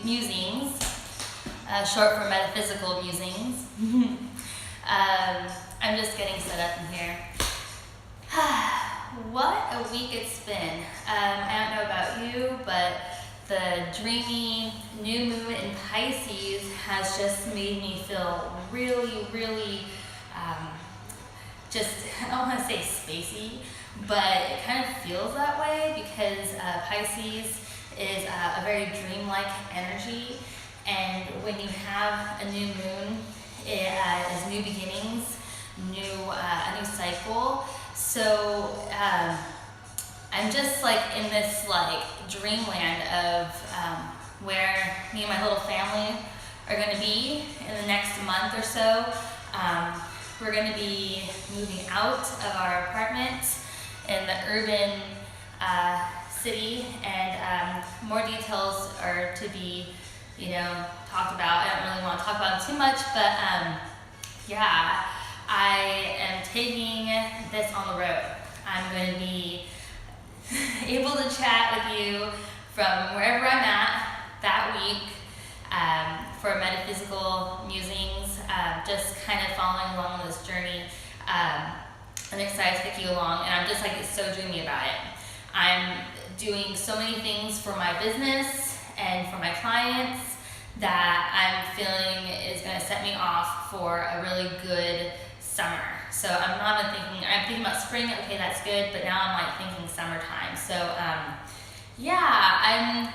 Musings, short for Metaphysical Musings. I'm just getting set up in here. What a week it's been. I don't know about you, but the dreamy new moon in Pisces has just made me feel really, just, I don't want to say spacey, but it kind of feels that way because Pisces is a very dreamlike energy, and when you have a new moon, it is new beginnings, a new cycle. So I'm just like in this like dreamland of where me and my little family are going to be in the next month or so. We're going to be moving out of our apartment in the urban city, and more details are to be, talked about. I don't really want to talk about it too much, but yeah, I am taking this on the road. I'm going to be able to chat with you from wherever I'm at that week for Metaphysical Musings, just kind of following along on this journey. I'm excited to take you along, and I'm just like so dreamy about it. I'm doing so many things for my business and for my clients that I'm feeling is going to set me off for a really good summer. So I'm thinking about spring, okay, that's good, but now I'm like thinking summertime. So yeah,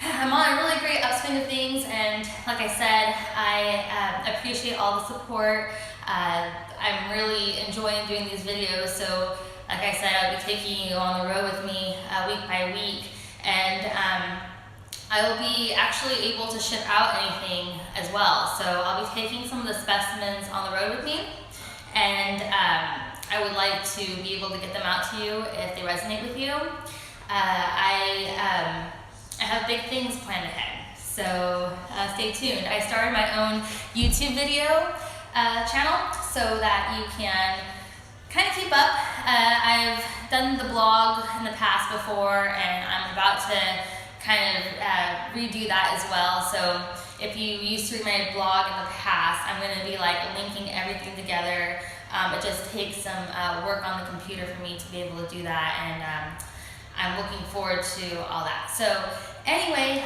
I'm on a really great upswing of things, and like I said, I appreciate all the support. I'm really enjoying doing these videos, so like I said, I'll be taking you on the road with me week by week, and I will be actually able to ship out anything as well. So I'll be taking some of the specimens on the road with me, and I would like to be able to get them out to you if they resonate with you. I have big things planned ahead, so stay tuned. I started my own YouTube video channel so that you can kind of keep up. I've done the blog in the past before, and I'm about to kind of redo that as well. So if you used to read my blog in the past, I'm going to be like linking everything together. It just takes some work on the computer for me to be able to do that, and I'm looking forward to all that. So anyway,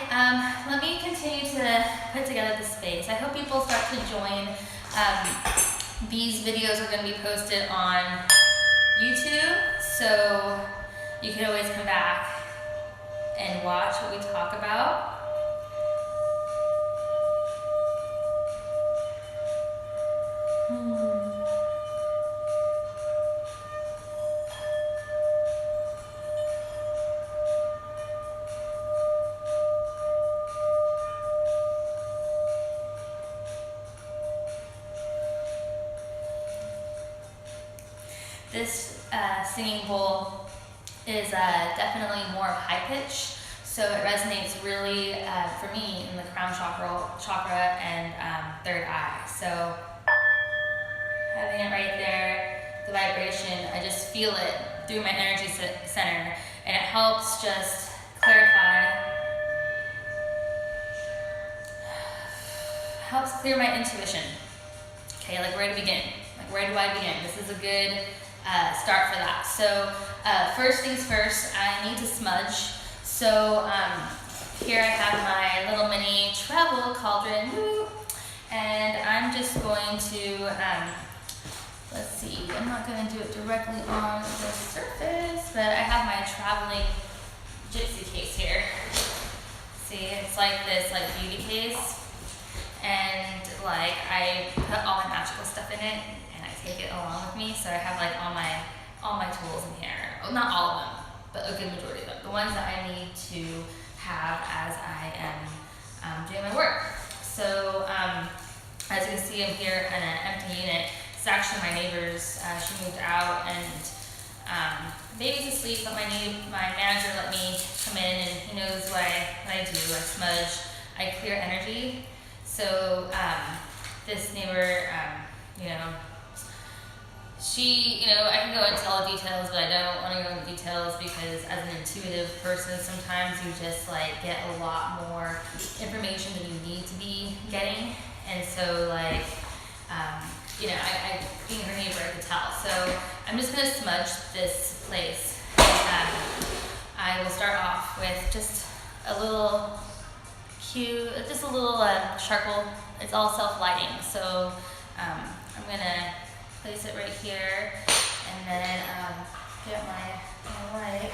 let me continue to put together the space. I hope people start to join. These videos are going to be posted on YouTube, so you can always come back and watch what we talk about. This singing bowl is definitely more high pitch, so it resonates really for me in the crown chakra and third eye. So having it right there, the vibration, I just feel it through my energy center, and it helps just clarify, helps clear my intuition. Okay, like where to begin? Like where do I begin? This is a good start for that. So first things first, I need to smudge. So here I have my little mini travel cauldron, and I'm just going to, let's see, I'm not going to do it directly on the surface, but I have my traveling gypsy case here. See, it's like this like beauty case, and like I put all my magical stuff in it, and I take it along with me. So I have like all my tools in here. Well, not all of them, but a good majority of them. The ones that I need to have as I am doing my work. So as you can see, I'm here in an empty unit. It's actually my neighbor's. She moved out, and baby's asleep, but my manager let me come in, and he knows what I do. I smudge, I clear energy. So this neighbor, she, I can go into all the details, but I don't want to go into details because as an intuitive person, sometimes you just like get a lot more information than you need to be getting. And so like, I being her neighbor, I could tell. So I'm just gonna smudge this place. I will start off with just a little charcoal. It's all self-lighting. So I'm gonna place it right here, and then get my light.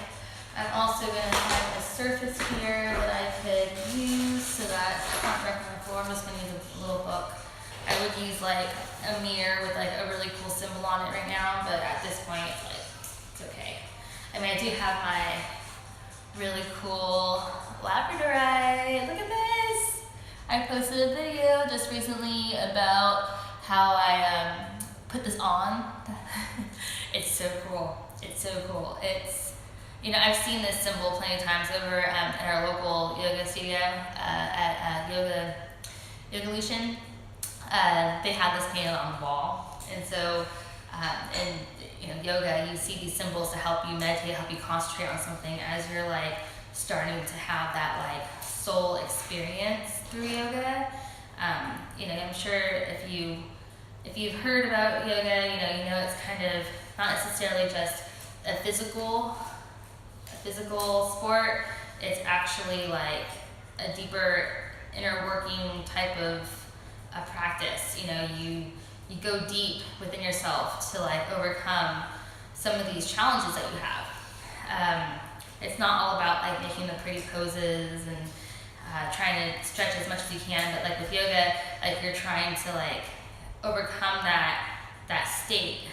I'm also going to have a surface here that I could use so that it's not directly on the floor. I'm just going to use a little book. I would use like a mirror with like a really cool symbol on it right now, but at this point it's okay. I mean, I do have my really cool labradorite. Look at this! I posted a video just recently about how I put this on. It's so cool. It's so cool. It's, I've seen this symbol plenty of times over at our local yoga studio at Yogalution. They have this painted on the wall, and so in yoga, you see these symbols to help you meditate, help you concentrate on something as you're like starting to have that like soul experience through yoga. I'm sure if you've heard about yoga, you know it's kind of not necessarily just a physical sport. It's actually like a deeper inner working type of practice. You go deep within yourself to like overcome some of these challenges that you have. It's not all about like making the pretty poses and trying to stretch as much as you can, but like with yoga, like you're trying to like overcome that state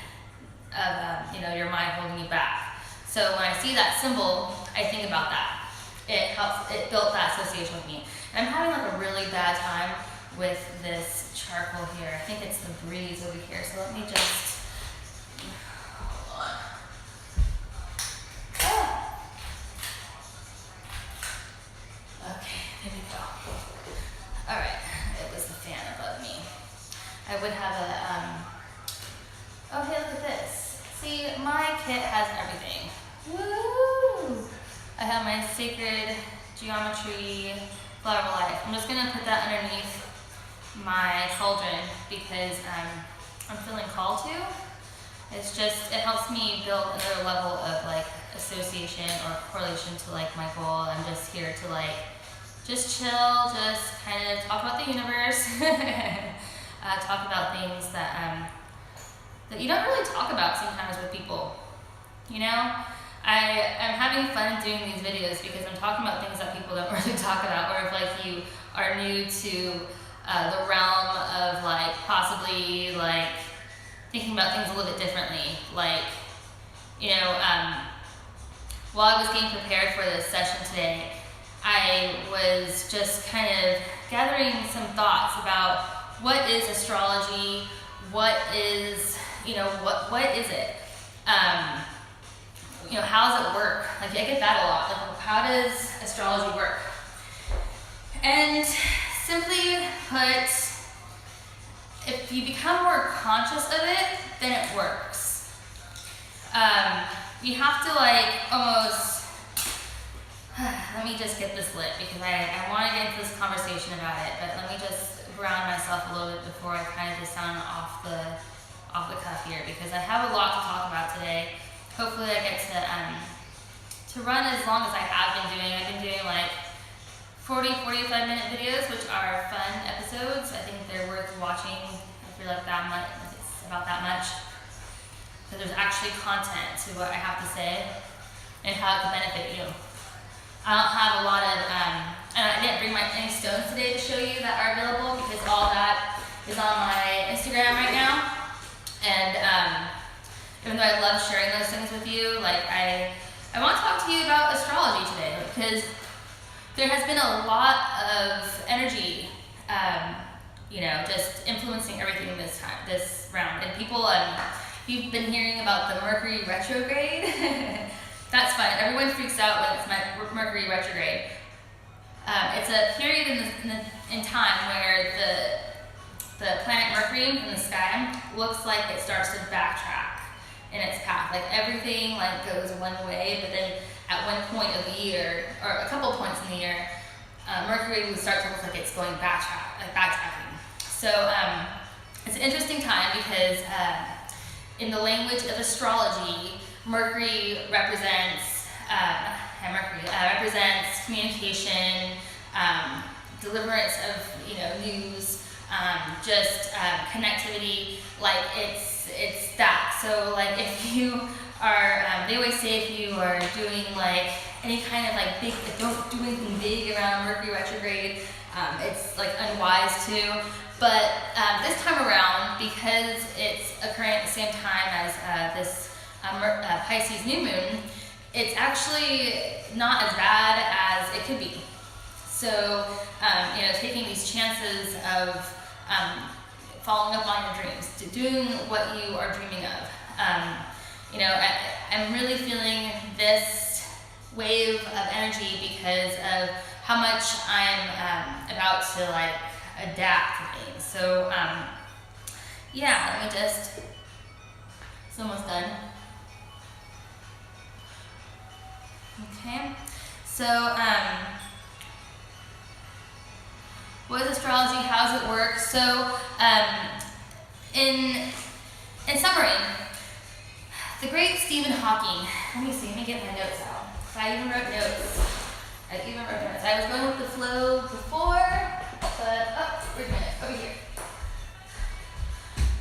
of your mind holding you back. So when I see that symbol, I think about that. It built that association with me. And I'm having like a really bad time with this charcoal here. I think it's the breeze over here. So let me just, hold on. Ah. Okay, there we go. All right, it was the fan above me. I would have okay, look at this. See, my kit has everything. Woo! I have my sacred geometry flower of life. I'm just gonna put that underneath my cauldron because I'm feeling called to. It helps me build another level of like association or correlation to like my goal. I'm just here to like just chill, just kind of talk about the universe, talk about things that you don't really talk about sometimes with people. I'm having fun doing these videos because I'm talking about things that people don't really talk about, or if like you are new to the realm of like possibly like thinking about things a little bit differently. Like, while I was getting prepared for this session today, I was just kind of gathering some thoughts about what is astrology, what is, what is it? How does it work? Like, I get that a lot. Like, how does astrology work? And simply put, if you become more conscious of it, then it works. You have to like almost, let me just get this lit because I want to get into this conversation about it, but let me just ground myself a little bit before I kind of just sound off the cuff here, because I have a lot to talk about today. Hopefully I get to run as long as I have been doing. I've been doing like 45 minute videos, which are fun episodes. I think they're worth watching if you're like that much, it's about that much. Because there's actually content to what I have to say and how it can benefit you. I don't have a lot of, and I didn't bring any stones today to show you that are available because all that is on my Instagram right now. And even though I love sharing those things with you, like I want to talk to you about astrology today because there has been a lot of energy, just influencing everything this round. And people, you've been hearing about the Mercury retrograde. That's fun. Everyone freaks out when it's Mercury retrograde. It's a period in time where the planet Mercury in the sky looks like it starts to backtrack. in its path. Like everything like goes one way, but then at one point of the year, or a couple points in the year, Mercury would start to look like it's going backtracking. So it's an interesting time because in the language of astrology, Mercury represents represents communication, deliverance of news, connectivity. Like it's that. So like if you are, they always say if you are doing like any kind of like big, don't do anything big around Mercury retrograde. It's like unwise to. But this time around, because it's occurring at the same time as this Pisces new moon, it's actually not as bad as it could be. So, taking these chances of following up on your dreams, doing what you are dreaming of. I'm really feeling this wave of energy because of how much I'm about to like adapt to things. So, let me just, it's almost done. Okay, so what is astrology? How does it work? So, in summary, the great Stephen Hawking. Let me get my notes out. I even wrote notes. I was going with the flow before, but where's my notes? Over here.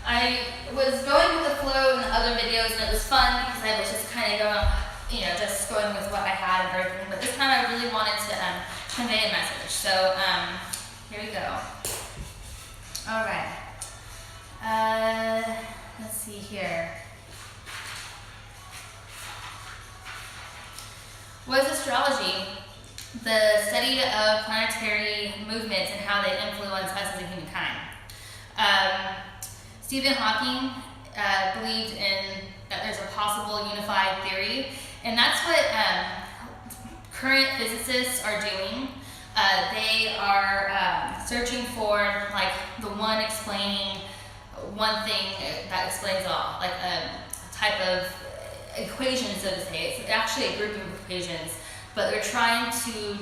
I was going with the flow in the other videos, and it was fun because I was just kind of going, just going with what I had and everything. But this time, I really wanted to convey a message. So here we go. All right. Let's see here. What is astrology? The study of planetary movements and how they influence us as a humankind. Stephen Hawking believed in that there's a possible unified theory, and that's what current physicists are doing. They are searching for like the one explaining one thing that explains all, like a type of equation, so to say. It's actually a group of equations, but they're trying to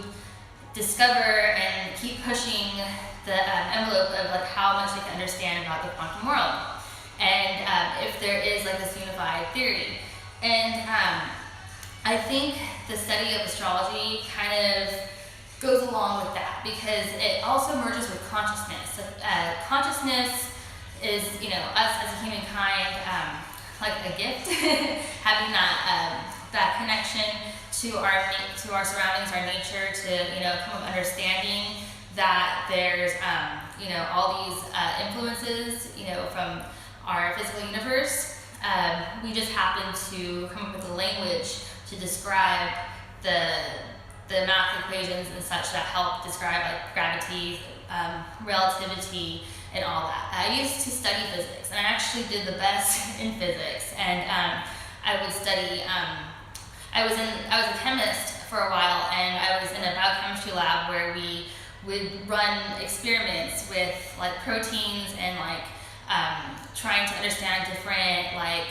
discover and keep pushing the envelope of like how much they can understand about the quantum world, and if there is like this unified theory. And I think the study of astrology kind of goes along with that because it also merges with consciousness. So, consciousness is, us as a humankind, like a gift, having that connection to our surroundings, our nature, to come up understanding that there's all these influences from our physical universe. We just happen to come up with a language to describe the math equations and such that help describe like gravity, relativity, and all that. I used to study physics, and I actually did the best in physics. And I would study. I was a chemist for a while, and I was in a biochemistry lab where we would run experiments with like proteins and like trying to understand different like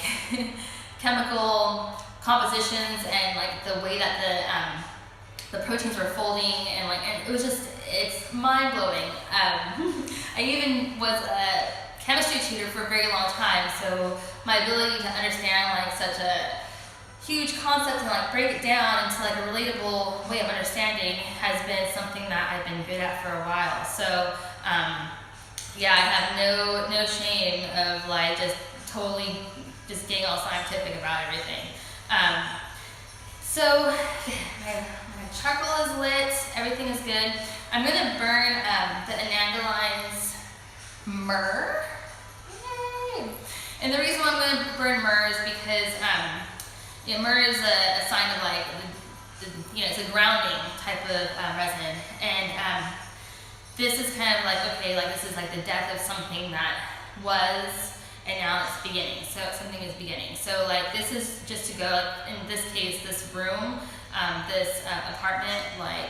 chemical compositions and like the way that the proteins were folding, and it was just, it's mind blowing. I even was a chemistry tutor for a very long time, so my ability to understand like such a huge concept and like break it down into like a relatable way of understanding has been something that I've been good at for a while. So I have no shame of like just totally just getting all scientific about everything. So my charcoal is lit, everything is good. I'm gonna burn the Anandaline's myrrh. Yay! And the reason why I'm gonna burn myrrh is because myrrh is a sign of like, it's a grounding type of resin. And this is kind of like, okay, like this is like the death of something that was, and now it's beginning. So something is beginning. So like this is just to go, like, in this case, this room, this apartment, like,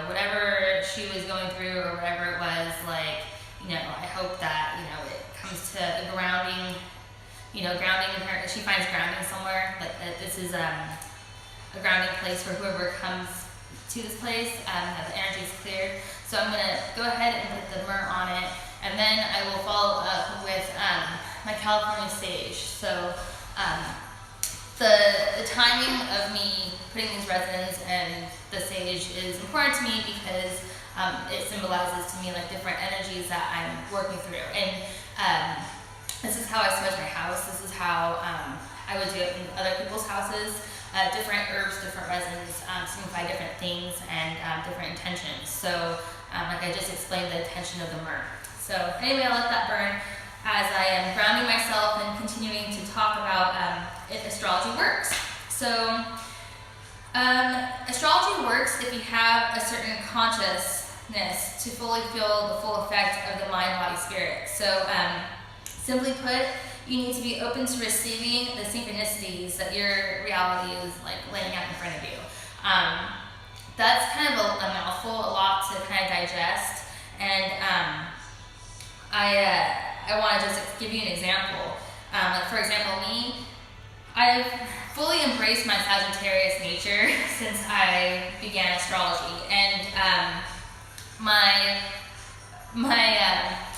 whatever she was going through or whatever it was, like, I hope that, it comes to a grounding, grounding in her. She finds grounding somewhere. Like this is a grounding place for whoever comes to this place. That the energy is cleared. So I'm gonna go ahead and put the myrrh on it, and then I will follow up with my California sage. So the timing of me putting these resins and the sage is important to me because it symbolizes to me like different energies that I'm working through. And this is how I smudge my house. This is how I would do it in other people's houses. Different herbs, different resins signify different things and different intentions. So like I just explained the intention of the myrrh. So anyway, I'll let that burn as I am grounding myself and continuing to talk about if astrology works. So astrology works if you have a certain consciousness to fully feel the full effect of the mind, body, spirit. So simply put, you need to be open to receiving the synchronicities that your reality is like laying out in front of you. That's kind of a mouthful, a lot to kind of digest. And I want to just give you an example. Like for example, me, I've fully embraced my Sagittarius nature since I began astrology. And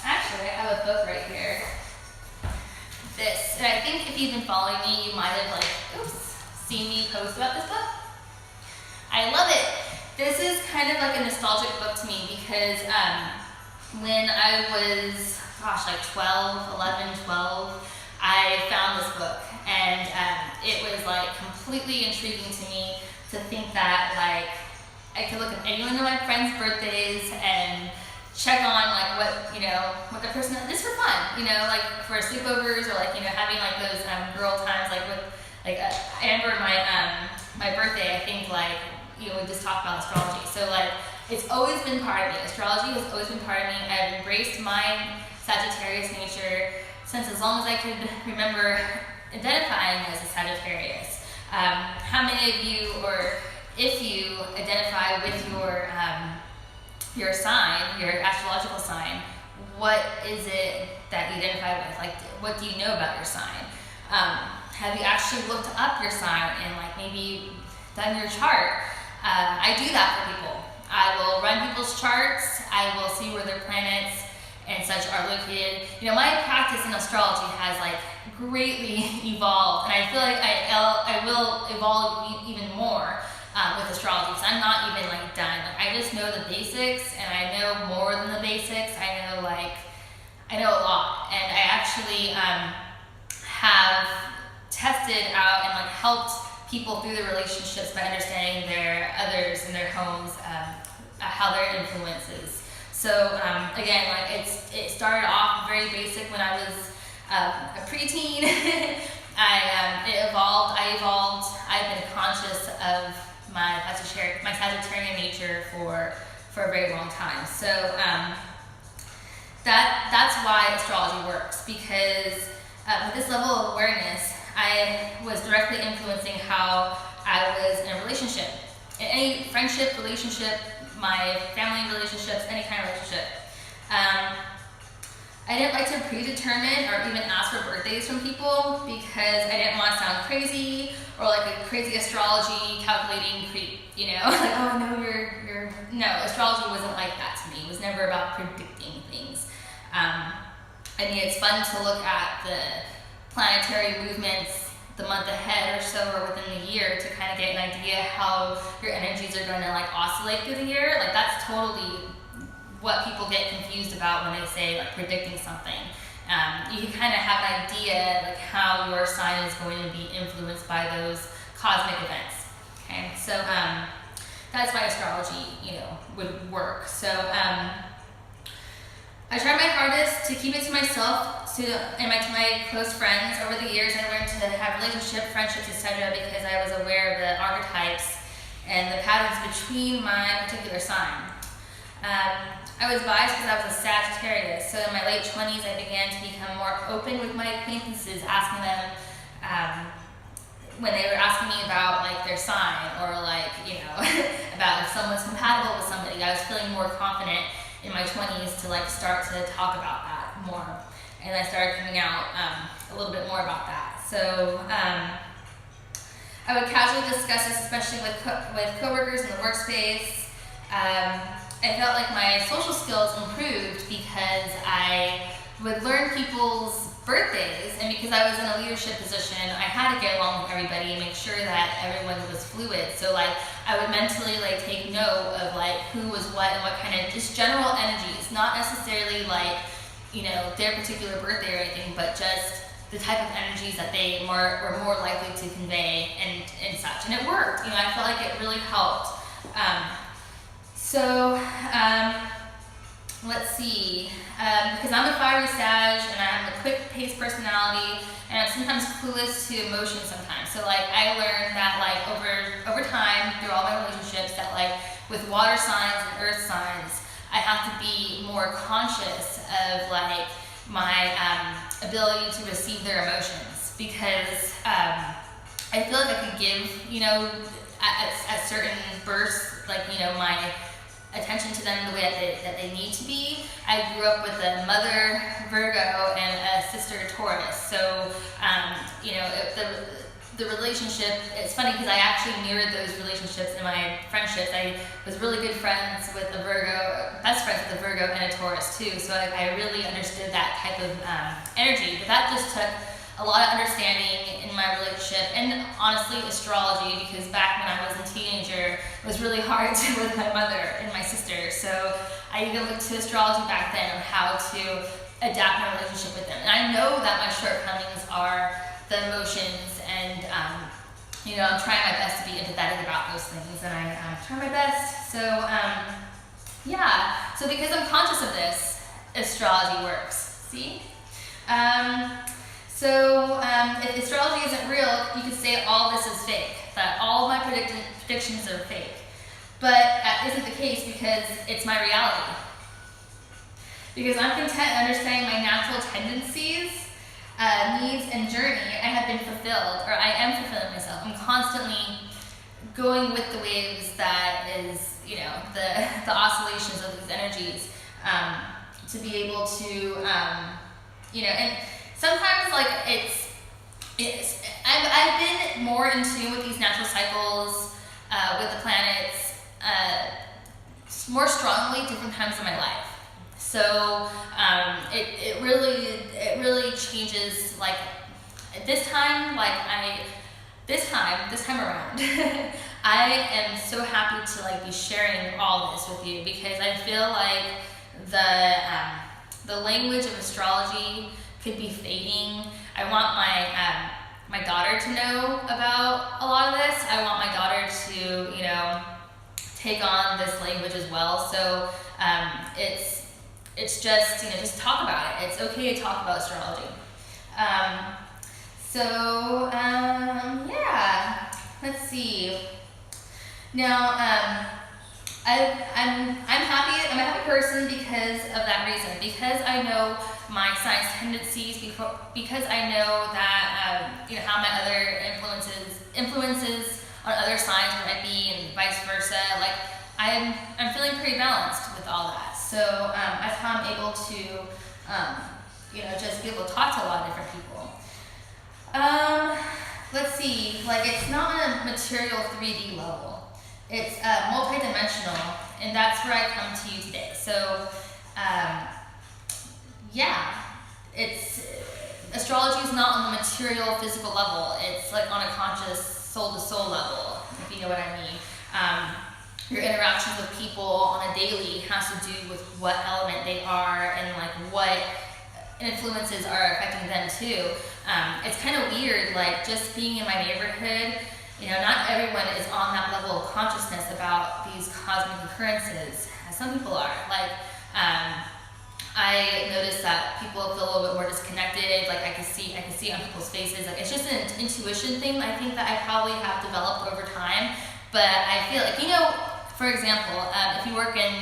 actually I have a book right here. This, and I think if you've been following me, you might have seen me post about this book. I love it. This is kind of like a nostalgic book to me because when I was, like 11, 12, I found this book, and it was like completely intriguing to me to think that like I could look at any one of my friends' birthdays and check on like what the person, just for fun, like for sleepovers or like having like those girl times, like with like I remember my birthday, I think like we just talked about astrology. So like it's always been part of me. Astrology has always been part of me. I've embraced my Sagittarius nature since as long as I could remember identifying as a Sagittarius. How many of you, or if you identify with your sign, your astrological sign, what is it that you identify with? Like, what do you know about your sign? Have you actually looked up your sign and like maybe done your chart? I do that for people. I will run people's charts. I will see where their planets and such are located. My practice in astrology has like greatly evolved, and I feel like I will evolve even more with astrology. So I'm not even like done. Like I just know the basics, and I know more than the basics. I know a lot, and I actually have tested out and like helped people through the relationships by understanding their others and their homes, how their influences. So again, like it started off very basic when I was a preteen. It evolved. I evolved. I've been conscious of my Sagittarian nature for a very long time. So that's why astrology works, because with this level of awareness, I was directly influencing how I was in a relationship, in any friendship, relationship, my family relationships, any kind of relationship. I didn't like to predetermine or even ask for birthdays from people because I didn't want to sound crazy or like a crazy astrology calculating creep, like, oh no, you're no, astrology wasn't like that to me. It was never about predicting things. It's fun to look at the planetary movements the month ahead or so, or within the year, to kind of get an idea how your energies are going to like oscillate through the year. Like that's totally what people get confused about when they say like predicting something. You can kind of have an idea like how your sign is going to be influenced by those cosmic events. Okay, so that's why astrology, would work. So I tried my hardest to keep it to myself, to my close friends. Over the years, I learned to have relationship, friendships, etc., because I was aware of the archetypes and the patterns between my particular sign. I was biased because I was a Sagittarius, so in my late 20s, I began to become more open with my acquaintances, asking them when they were asking me about like their sign or like about if someone's compatible with somebody. I was feeling more confident in my 20s to like start to talk about that more. and I started coming out a little bit more about that. So I would casually discuss this, especially with coworkers in the workspace. I felt like my social skills improved because I would learn people's birthdays, and because I was in a leadership position, I had to get along with everybody and make sure that everyone was fluid. So like I would mentally like take note of like who was what and what kind of just general energies, not necessarily like, you know, their particular birthday or anything, but just the type of energies that they were more likely to convey and such. And it worked. You know, I felt like it really helped. Let's see. Because I'm a fiery Sag and I'm a quick-paced personality, and I'm sometimes clueless to emotions sometimes. So like I learned that like over time through all my relationships that like with water signs and earth signs, I have to be more conscious of like my ability to receive their emotions, because I feel like I could give, you know, at certain bursts, like, you know, my attention to them the way that they need to be. I grew up with a mother Virgo and a sister Taurus, so you know, the relationship, it's funny because I actually mirrored those relationships in my friendships. I was really good friends with a Virgo, best friends with a Virgo and a Taurus too, so I really understood that type of energy. But that just took a lot of understanding in my relationship, and honestly astrology, because back when I was a teenager it was really hard with my mother and my sister, so I even looked to astrology back then on how to adapt my relationship with them. And I know that my shortcomings are the emotions, and you know, I'm trying my best to be empathetic about those things, and I try my best. So yeah, so because I'm conscious of this, astrology works. See? So if astrology isn't real, you could say all this is fake, that all my predictions are fake. But that isn't the case, because it's my reality. Because I'm content understanding my natural tendencies, needs, and journey, I have been fulfilled, or I am fulfilling myself. I'm constantly going with the waves that is, you know, the oscillations of these energies, to be able to, you know, and sometimes like I've been more in tune with these natural cycles, with the planets, more strongly different times in my life. So it really changes. Like this time around, I am so happy to like be sharing all this with you, because I feel like the language of astrology could be fading. I want my daughter to know about a lot of this. I want my daughter to, you know, take on this language as well. So it's just, you know, just talk about it. It's okay to talk about astrology. Yeah, let's see. Now, I'm happy. I'm a happy person because of that reason. Because I know my sign's tendencies. Because I know that you know, how my other influences on other signs might be, and vice versa. Like I'm feeling pretty balanced with all that. So that's how I'm able to, you know, just be able to talk to a lot of different people. Let's see. Like it's not on a material 3D level. It's multidimensional, and that's where I come to you today. So, yeah, astrology is not on the material, physical level. It's like on a conscious, soul-to-soul level, if you know what I mean. Your interactions with people on a daily has to do with what element they are and like what influences are affecting them too. It's kind of weird, like just being in my neighborhood. You know, not everyone is on that level of consciousness about these cosmic occurrences, as some people are. Like, I noticed that people feel a little bit more disconnected. Like I can see on people's faces. Like it's just an intuition thing. I think that I probably have developed over time. But I feel like, you know, for example, if you work in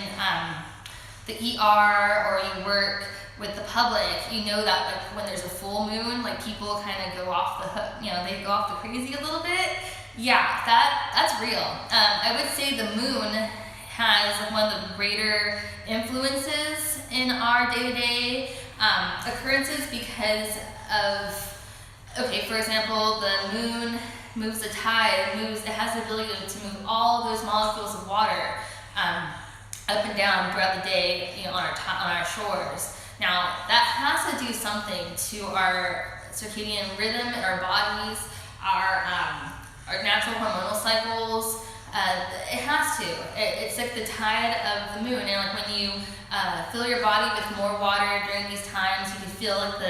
the ER or you work with the public, you know that like when there's a full moon, like people kind of go off the hook. You know, they go off the crazy a little bit. Yeah, that's real. I would say the moon has one of the greater influences in our day-to-day Occurrences because of, okay, for example, the moon moves the tide, it has the ability to move all those molecules of water up and down throughout the day, on our shores. Now, that has to do something to our circadian rhythm in our bodies, our natural hormonal cycles. It has to. It's like the tide of the moon, and like when you fill your body with more water during these times, you can feel like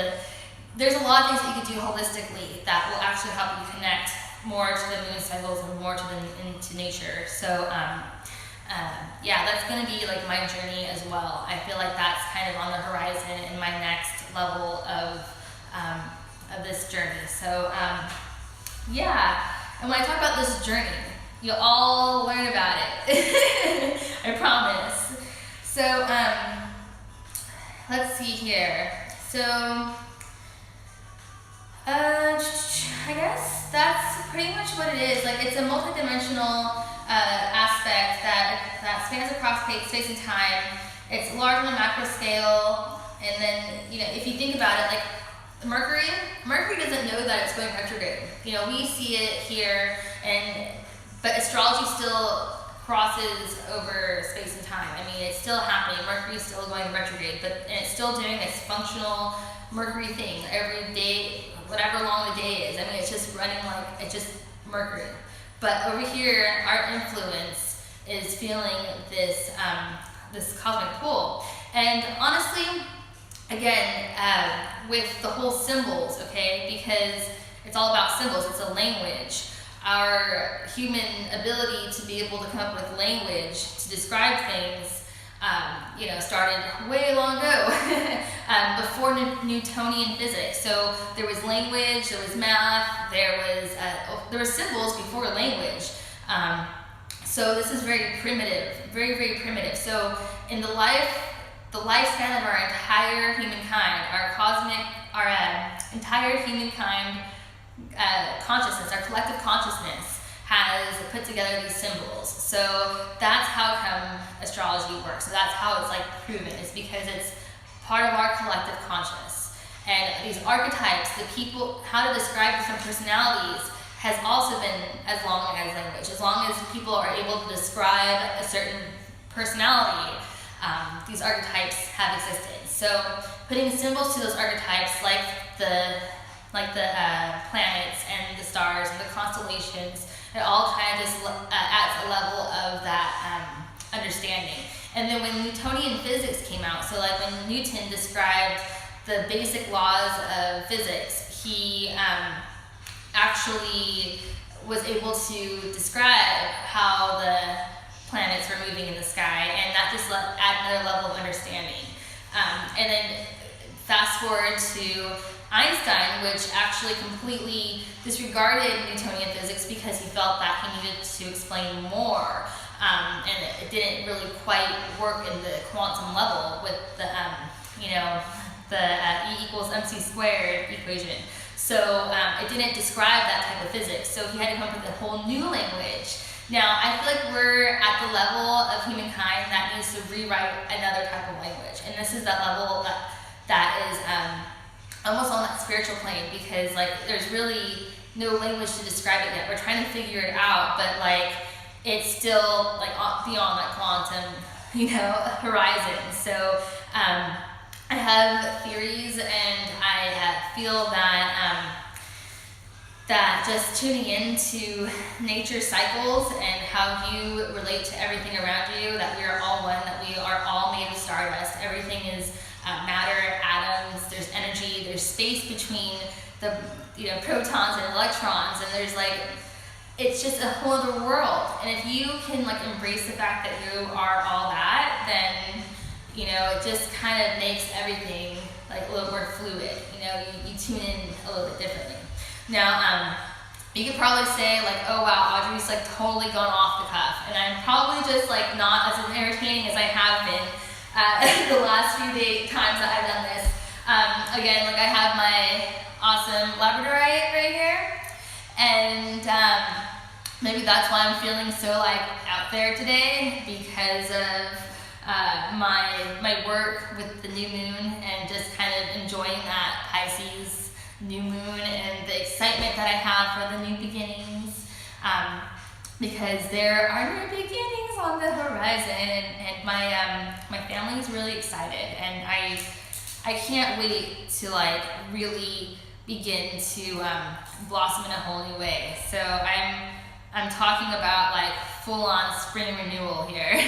there's a lot of things that you can do holistically that will actually help you connect more to the moon cycles and more into nature. So yeah, that's going to be like my journey as well. I feel like that's kind of on the horizon in my next level of this journey. So yeah, and when I talk about this journey, you'll all learn about it. I promise. So let's see here. So I guess that's pretty much what it is. Like, it's a multidimensional aspect that spans across space and time. It's large on a macro scale, and then if you think about it, like Mercury doesn't know that it's going retrograde. We see it here, but astrology still crosses over space and time. I mean, it's still happening. Mercury's still going retrograde, and it's still doing its functional Mercury thing every day, whatever long the day is. I mean, it's just running like it's just Mercury. But over here, our influence is feeling this this cosmic pull. And honestly, again, with the whole symbols, okay, because it's all about symbols. It's a language. Our human ability to be able to come up with language to describe things, started way long ago, before Newtonian physics. So there was language, there was math, there were symbols before language. So this is very primitive, very, very primitive. So in the lifespan of our entire humankind, our entire humankind consciousness, our collective consciousness has put together these symbols. So that's how come astrology works. So that's how it's like proven. It's because it's part of our collective conscious. And these archetypes, how to describe different personalities, has also been as long as language. As long as people are able to describe a certain personality, these archetypes have existed. So putting symbols to those archetypes, like the planets and the stars and the constellations, it all kind of just adds a level of that understanding. And then when Newtonian physics came out, so like when Newton described the basic laws of physics, he actually was able to describe how the planets were moving in the sky, and that just add another level of understanding. And then fast forward to Einstein, which actually completely disregarded Newtonian physics because he felt that he needed to explain more, and it didn't really quite work in the quantum level with the E equals mc squared equation. So it didn't describe that type of physics. So he had to come up with a whole new language. Now, I feel like we're at the level of humankind that needs to rewrite another type of language, and this is that level that is almost on that spiritual plane, because like there's really no language to describe it yet. We're trying to figure it out, but like it's still like beyond that quantum, horizon. So I have theories, and I feel that that just tuning into nature cycles and how you relate to everything around you, that we are all one, that we are all made of stardust. Everything is matter, atoms, there's energy, there's space between the protons and electrons, and there's it's just a whole other world. And if you can embrace the fact that you are all that, then it just kind of makes everything a little more fluid. You tune in a little bit differently. Now, you could probably say oh wow, Audrey's totally gone off the cuff, and I'm probably just not as entertaining as I have been the last few times that I've done this. Again, I have my awesome Labradorite right here, and maybe that's why I'm feeling so out there today, because of my work with the new moon and just kind of enjoying that Pisces new moon and the excitement that I have for the new beginnings. Because there are new beginnings on the horizon, and my family is really excited, and I can't wait to like really begin to blossom in a whole new way. So I'm talking about like full-on spring renewal here.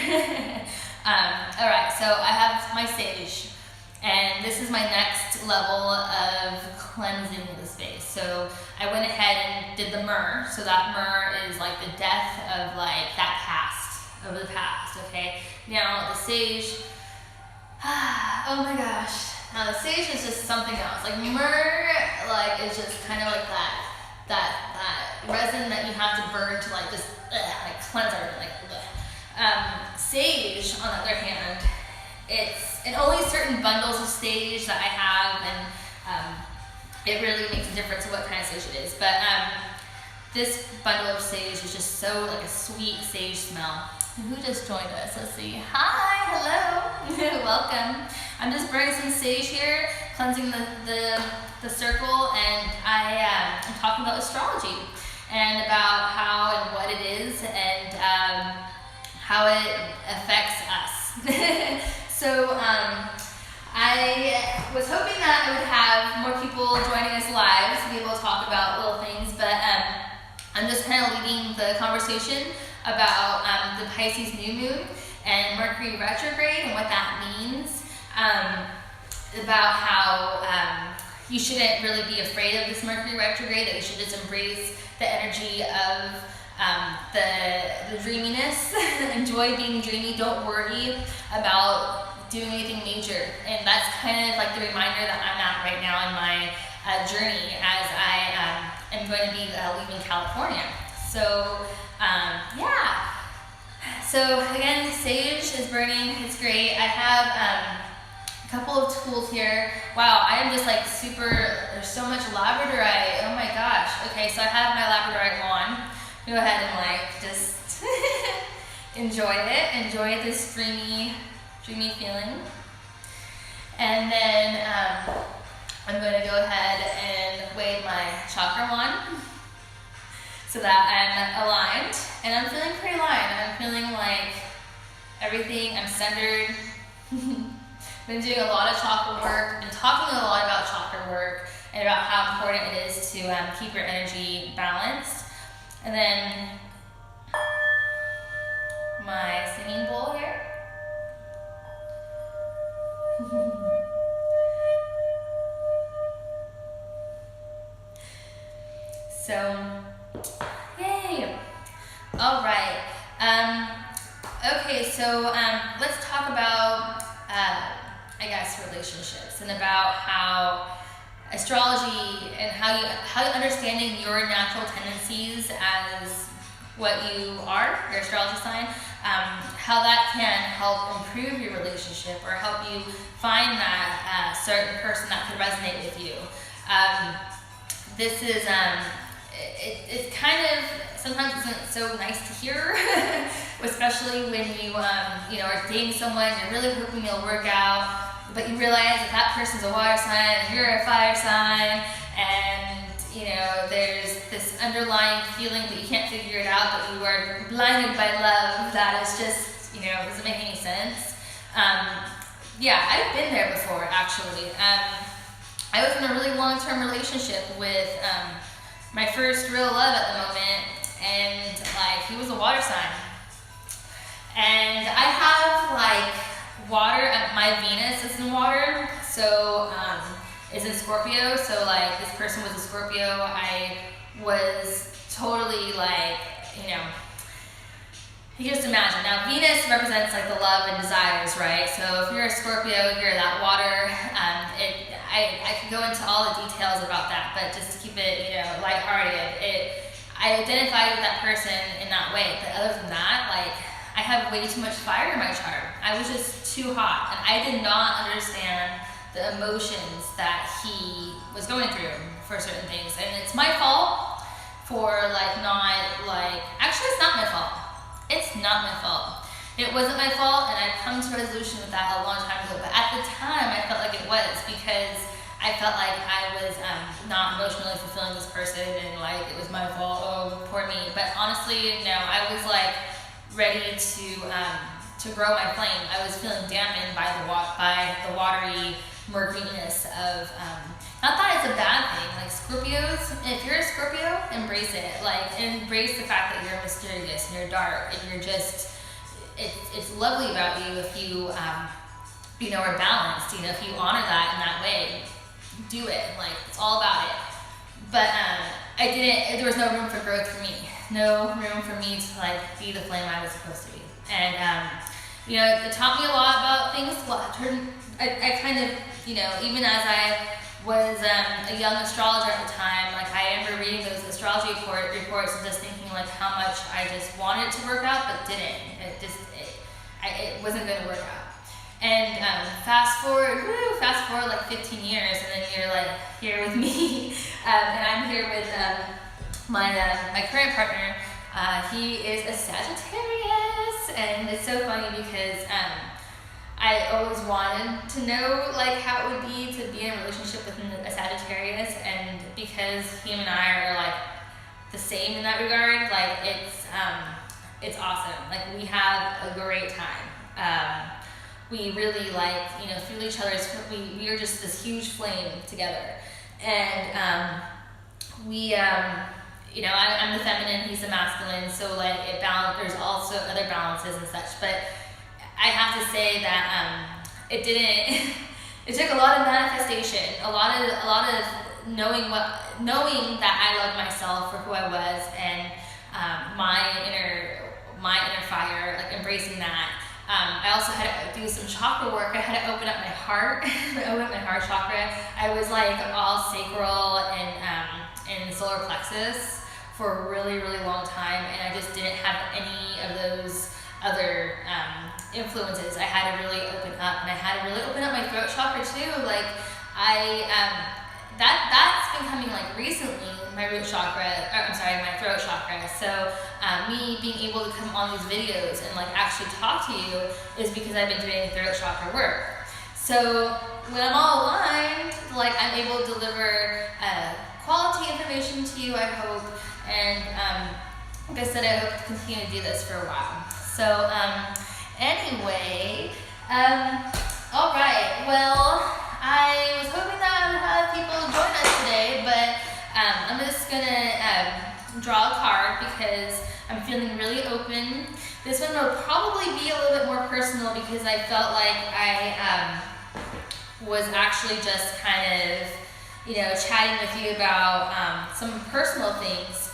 All right, so I have my sage, and this is my next level of cleansing the space. So I went ahead and did the myrrh. So that myrrh is like the death of like that past, of the past, okay? Now the sage, oh my gosh. Now the sage is just something else. Like myrrh, like is just kind of like that resin that you have to burn to like just like cleanse everything, like sage, on the other hand, it's in only certain bundles of sage that I have, and it really makes a difference in what kind of sage it is. But this bundle of sage is just so like a sweet sage smell. Who just joined us? Let's see. Hi, hello, welcome. I'm just burning some sage here, cleansing the circle, and I'm talking about astrology and about how and what it is, and how it affects us. So I was hoping that I would have more people joining us live to be able to talk about little things, but I'm just kind of leading the conversation about the Pisces new moon and Mercury retrograde and what that means, about how you shouldn't really be afraid of this Mercury retrograde, that you should just embrace the energy of the dreaminess. Enjoy being dreamy. Don't worry about doing anything major. And that's kind of like the reminder that I'm at right now in my journey as I am going to be leaving California. So yeah. So again, sage is burning. It's great. I have a couple of tools here. Wow, I am just like super, there's so much labradorite. Oh my gosh. Okay, so I have my labradorite wand. Go ahead and like just enjoy it. Enjoy this dreamy feeling. And then I'm going to go ahead and wave my chakra wand so that I'm aligned. And I'm feeling pretty aligned. I'm feeling like everything, I'm centered. Been doing a lot of chakra work and talking a lot about chakra work and about how important it is to keep your energy balanced. And then my singing bowl here. So, yay! All right. Okay, so let's talk about, I guess, relationships and about how astrology and how understanding your natural tendencies as what you are, your astrology sign, how that can help improve your relationship or help you find that certain person that could resonate with you. This is, it kind of sometimes isn't so nice to hear, especially when you are dating someone, you're really hoping it'll work out, but you realize that person's a water sign and you're a fire sign, and there's this underlying feeling that you can't figure it out, that you are blinded by love that is just, doesn't make any sense. Yeah, I've been there before, actually. I was in a really long-term relationship with my first real love at the moment, and he was a water sign. And I have water, my Venus is in water, so is in Scorpio, so this person was a Scorpio. I was totally you just imagine. Now Venus represents the love and desires, right? So if you're a Scorpio, you're that water. I could go into all the details about that, but just to keep it, lighthearted, I identified with that person in that way. But other than that, I have way too much fire in my chart. I was just too hot, and I did not understand the emotions that he was going through for certain things. And it's my fault for actually it's not my fault. It's not my fault. it wasn't my fault, and I've come to a resolution with that a long time ago. But at the time, I felt like it was, because I felt like I was not emotionally fulfilling this person, and like it was my fault. Oh, poor me. But honestly, no, I was like ready to grow my flame. I was feeling dampened by the watery murkiness of. Not that it's a bad thing. Like Scorpios, if you're a Scorpio, embrace it. Like embrace the fact that you're mysterious and you're dark and you're just. It's lovely about you if you are balanced. If you honor that in that way, do it. Like it's all about it. But I didn't. There was no room for growth for me. No room for me to like be the flame I was supposed to be. And it taught me a lot about things. I kind of even as I was a young astrologer at the time, like I remember reading those astrology reports and just thinking like how much I just wanted it to work out but didn't. It wasn't going to work out. And fast forward like 15 years, and then you're like here with me, and I'm here with my current partner. He is a Sagittarius, and it's so funny because I always wanted to know like how it would be to be in a relationship with a Sagittarius, and because him and I are like the same in that regard, like it's awesome. Like we have a great time. We really like feel each other's. We are just this huge flame together, and I'm the feminine, he's the masculine, so like there's also other balances and such, but I have to say that it took a lot of manifestation, a lot of knowing that I loved myself for who I was, and my inner fire, like embracing that. I also had to do some chakra work. I had to open up my heart, open up my heart chakra. I was like all sacral and solar plexus for a really, really long time, and I just didn't have any of those other influences. I had to really open up, and I had to really open up my throat chakra too. Like that's been coming like recently, my my throat chakra. So me being able to come on these videos and like actually talk to you is because I've been doing throat chakra work. So when I'm all aligned, like I'm able to deliver quality information to you, I hope. And like I said, I hope to continue to do this for a while. So anyway, all right. Well, I was hoping that I would have people join us today, but I'm just gonna draw a card because I'm feeling really open. This one will probably be a little bit more personal because I felt like I was actually just kind of, chatting with you about some personal things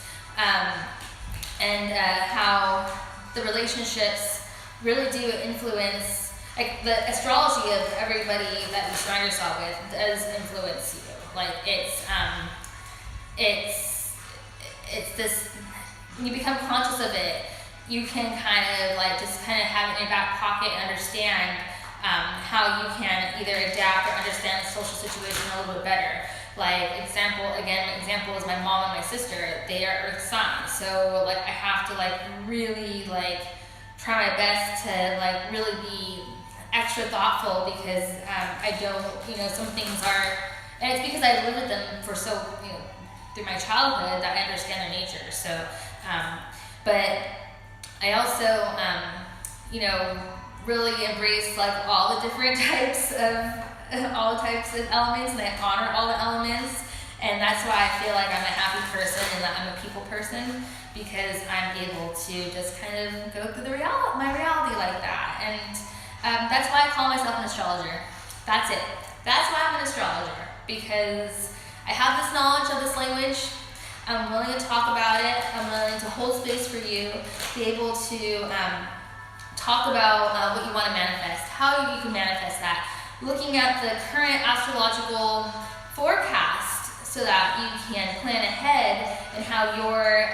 and how the relationships really do influence, like the astrology of everybody that you surround yourself with does influence you. Like it's this, when you become conscious of it, you can kind of have it in your back pocket and understand how you can either adapt or understand the social situation a little bit better. Like example is my mom and my sister. They are earth signs, so like I have to really try my best to really be extra thoughtful because I don't, some things are, and it's because I lived with them for through my childhood that I understand their nature. So, but I also, really embrace all the different types of elements, and I honor all the elements, and that's why I feel like I'm a happy person and that I'm a people person, because I'm able to just kind of go through my reality like that. And that's why I call myself an astrologer. That's it. That's why I'm an astrologer, because I have this knowledge of this language. I'm willing to talk about it. I'm willing to hold space for you, be able to talk about what you want to manifest, how you can manifest that, looking at the current astrological forecast so that you can plan ahead and how your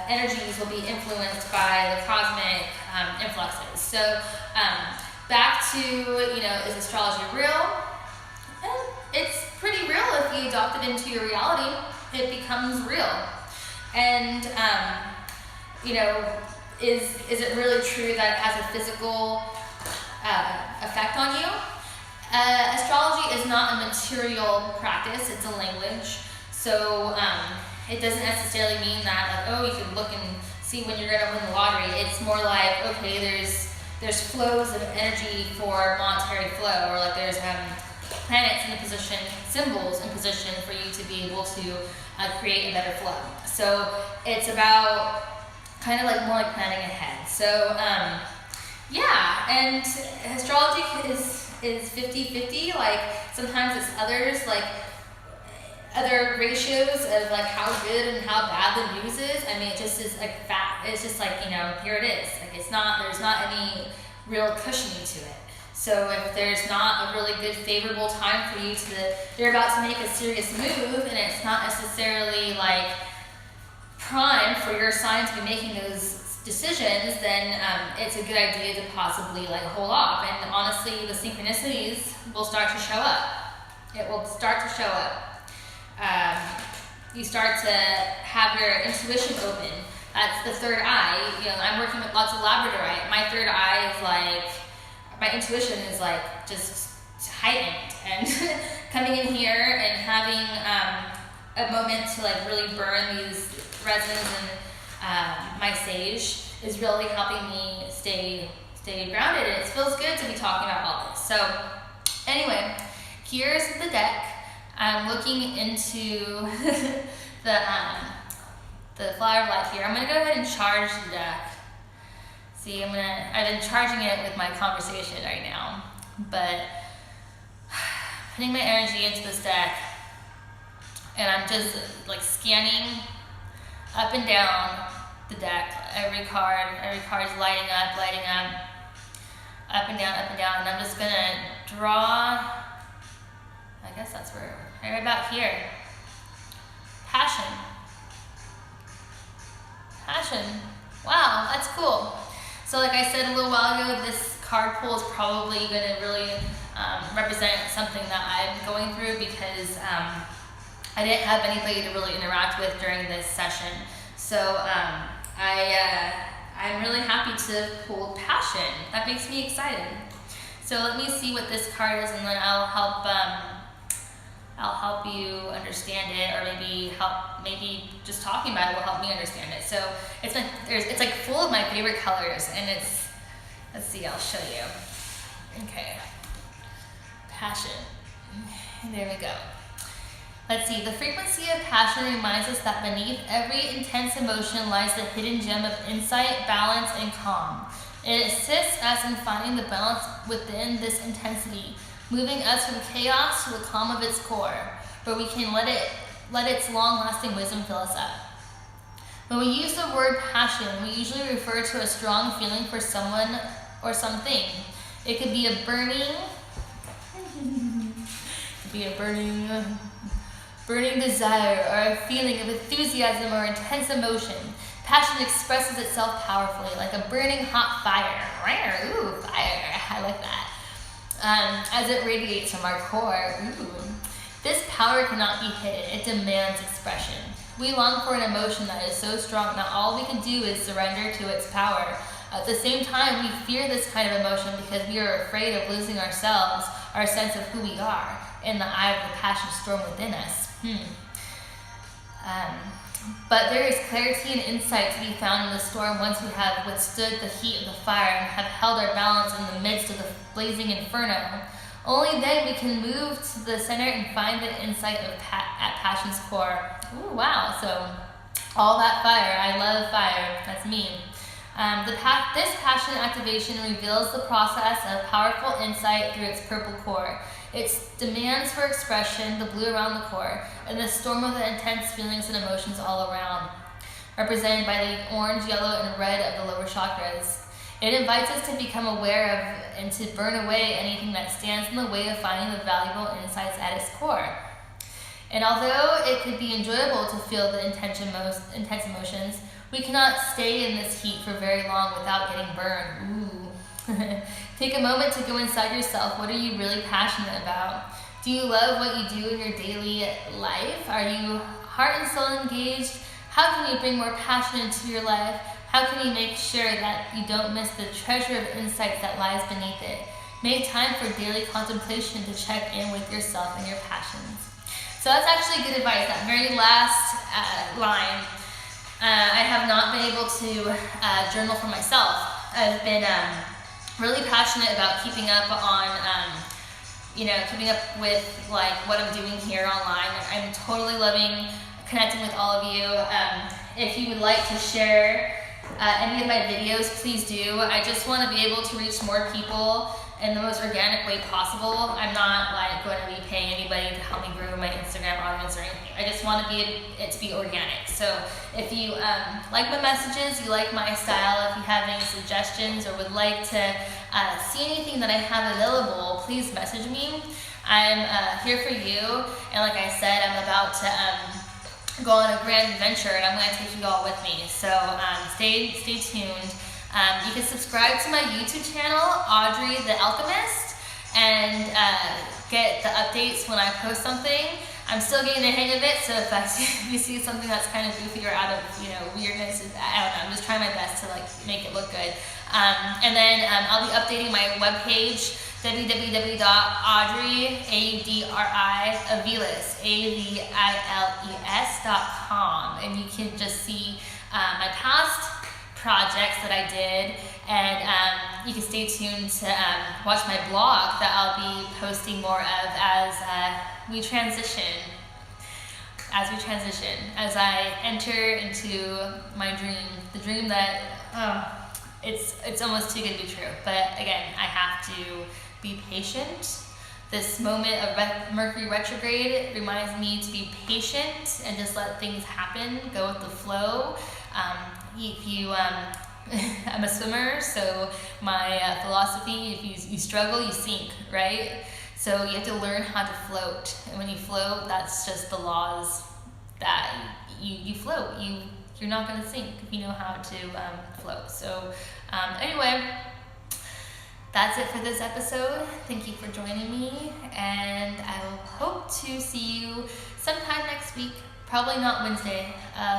energies will be influenced by the cosmic influxes. So back to, is astrology real? It's pretty real if you adopt it into your reality. It becomes real. And, is it really true that it has a physical effect on you? Astrology is not a material practice, it's a language. So it doesn't necessarily mean that like, oh, you can look and see when you're gonna win the lottery. It's more like, okay, there's flows of energy for monetary flow, or like there's planets in a position, symbols in position for you to be able to create a better flow. So it's about kind of like more like planning ahead. So yeah, and astrology is 50-50. Like sometimes it's others, like other ratios of like how good and how bad the news is. I mean, it just is like it's just like, you know, here it is. Like there's not any real cushioning to it. So if there's not a really good favorable time for you you're about to make a serious move and it's not necessarily like prime for your sign to be making those decisions, then it's a good idea to possibly like hold off. And honestly, the synchronicities will start to show up. It will start to show up. You start to have your intuition open. That's the third eye. You know, I'm working with lots of labradorite. My third eye is like, my intuition is like just heightened, and coming in here and having a moment to like really burn these resins and my sage is really helping me stay grounded, and it feels good to be talking about all this. So anyway, here's the deck. I'm looking into the flower of life here. I'm gonna go ahead and charge the deck. See, I've been charging it with my conversation right now, but putting my energy into this deck, and I'm just like scanning up and down the deck. Every card's lighting up, up and down, and I'm just gonna draw, I guess that's right about here. Passion. Wow, that's cool. So like I said a little while ago, this card pull is probably going to really represent something that I'm going through, because I didn't have anybody to really interact with during this session. So I'm really happy to pull passion. That makes me excited. So let me see what this card is, and then I'll help you understand it, or maybe just talking about it will help me understand it. So it's like full of my favorite colors, and let's see, I'll show you. Okay, passion. There we go. Let's see, the frequency of passion reminds us that beneath every intense emotion lies the hidden gem of insight, balance, and calm. It assists us in finding the balance within this intensity, moving us from chaos to the calm of its core, where we can let its long-lasting wisdom fill us up. When we use the word passion, we usually refer to a strong feeling for someone or something. It could be a burning desire, or a feeling of enthusiasm or intense emotion. Passion expresses itself powerfully, like a burning hot fire. Ooh, fire, I like that. As it radiates from our core. Ooh. This power cannot be hidden, it demands expression. We long for an emotion that is so strong that all we can do is surrender to its power. At the same time, we fear this kind of emotion because we are afraid of losing ourselves, our sense of who we are, in the eye of the passion storm within us. But there is clarity and insight to be found in the storm once we have withstood the heat of the fire and have held our balance in the midst of the blazing inferno. Only then we can move to the center and find the insight at passion's core. Ooh, wow, so all that fire, I love fire, that's me. This passion activation reveals the process of powerful insight through its purple core, its demands for expression, the blue around the core, and the storm of the intense feelings and emotions all around, represented by the orange, yellow, and red of the lower chakras. It invites us to become aware of and to burn away anything that stands in the way of finding the valuable insights at its core. And although it could be enjoyable to feel the intense emotions, we cannot stay in this heat for very long without getting burned. Ooh. Take a moment to go inside yourself. What are you really passionate about? Do you love what you do in your daily life? Are you heart and soul engaged? How can you bring more passion into your life? How can you make sure that you don't miss the treasure of insights that lies beneath it? Make time for daily contemplation to check in with yourself and your passions. So that's actually good advice. That very last line, I have not been able to journal for myself. I've been really passionate about keeping up on, keeping up with like what I'm doing here online. I'm totally loving connecting with all of you. If you would like to share any of my videos, please do. I just want to be able to reach more people in the most organic way possible. I'm not like going to be paying anybody to help me grow my Instagram audience or anything. I just want it to be organic. So if you like my messages, you like my style, if you have any suggestions or would like to see anything that I have available, please message me. I'm here for you, and like I said, I'm about to go on a grand adventure, and I'm going to take you all with me. So stay tuned. You can subscribe to my YouTube channel, Audrey the Alchemist, and get the updates when I post something. I'm still getting the hang of it, so if you see something that's kind of goofy or out of weirdness, I don't know. I'm just trying my best to like make it look good. And then I'll be updating my webpage, www.audrey, Aviles.com, and you can just see my past projects that I did, and you can stay tuned to watch my blog that I'll be posting more of as we transition, as I enter into my dream, the dream that it's almost too good to be true. But again, I have to be patient. This moment of Mercury retrograde reminds me to be patient and just let things happen, go with the flow. I'm a swimmer, so my philosophy, if you struggle, you sink, right? So you have to learn how to float. And when you float, that's just the laws that you float. You're not going to sink if you know how to float. So anyway, that's it for this episode. Thank you for joining me, and I will hope to see you sometime next week. Probably not Wednesday,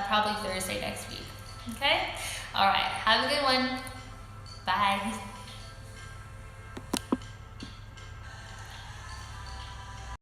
probably Thursday next week. Okay? All right. Have a good one. Bye.